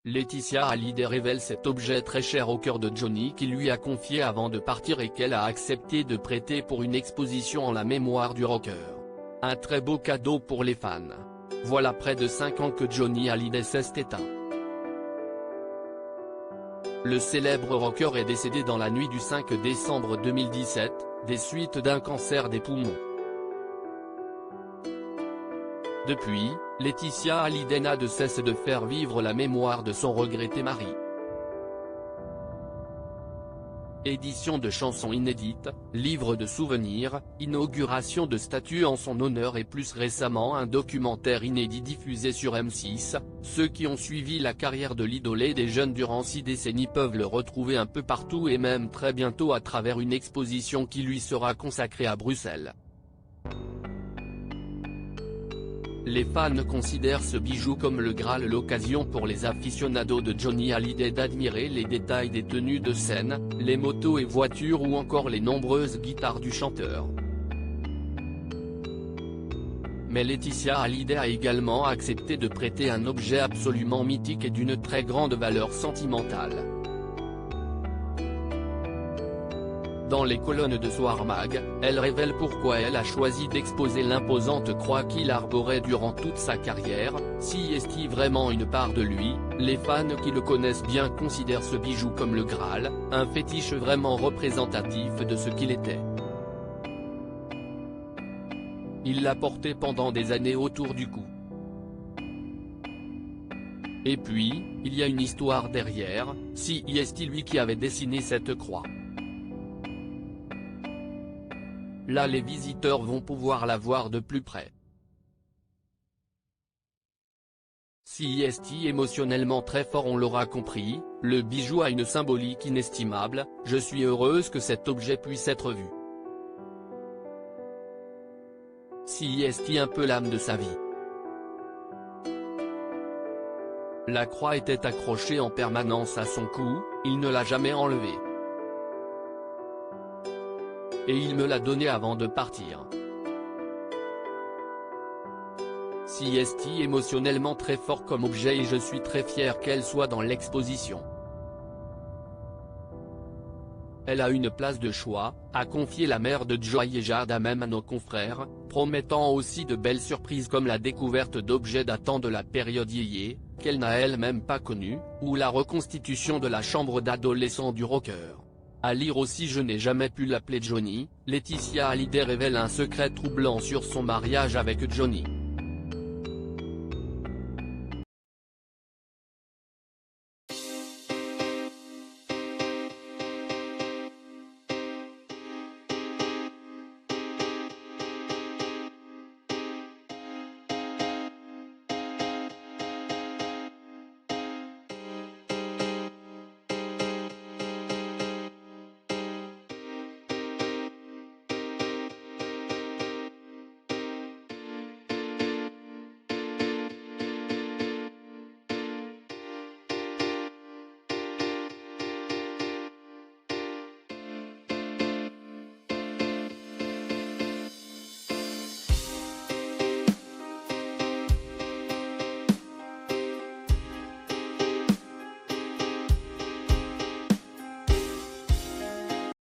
Laetitia Hallyday révèle cet objet très cher au cœur de Johnny qui lui a confié avant de partir et qu'elle a accepté de prêter pour une exposition en la mémoire du rocker. Un très beau cadeau pour les fans. Voilà près de 5 ans que Johnny Hallyday s'est éteint. Le célèbre rocker est décédé dans la nuit du 5 décembre 2017, des suites d'un cancer des poumons. Depuis, Laetitia Hallyday n'a de cesse de faire vivre la mémoire de son regretté mari. Édition de chansons inédites, livre de souvenirs, inauguration de statues en son honneur et plus récemment un documentaire inédit diffusé sur M6, ceux qui ont suivi la carrière de l'idolé des jeunes durant 6 décennies peuvent le retrouver un peu partout et même très bientôt à travers une exposition qui lui sera consacrée à Bruxelles. Les fans considèrent ce bijou comme le Graal, l'occasion pour les aficionados de Johnny Hallyday d'admirer les détails des tenues de scène, les motos et voitures ou encore les nombreuses guitares du chanteur. Mais Laetitia Hallyday a également accepté de prêter un objet absolument mythique et d'une très grande valeur sentimentale. Dans les colonnes de Soir Mag, elle révèle pourquoi elle a choisi d'exposer l'imposante croix qu'il arborait durant toute sa carrière. Si est-il vraiment une part de lui, les fans qui le connaissent bien considèrent ce bijou comme le Graal, un fétiche vraiment représentatif de ce qu'il était. Il l'a porté pendant des années autour du cou. Et puis, il y a une histoire derrière, si est-il lui qui avait dessiné cette croix. Là les visiteurs vont pouvoir la voir de plus près. Si est émotionnellement très fort, on l'aura compris, le bijou a une symbolique inestimable, je suis heureuse que cet objet puisse être vu. Si est un peu l'âme de sa vie. La croix était accrochée en permanence à son cou, il ne l'a jamais enlevée. Et il me l'a donnée avant de partir. Si est émotionnellement très fort comme objet et je suis très fier qu'elle soit dans l'exposition. Elle a une place de choix, a confié la mère de Joy et Jada même à nos confrères, promettant aussi de belles surprises comme la découverte d'objets datant de la période yéyé, qu'elle n'a elle-même pas connue, ou la reconstitution de la chambre d'adolescent du rocker. À lire aussi Je n'ai jamais pu l'appeler Johnny, Laetitia Hallyday révèle un secret troublant sur son mariage avec Johnny.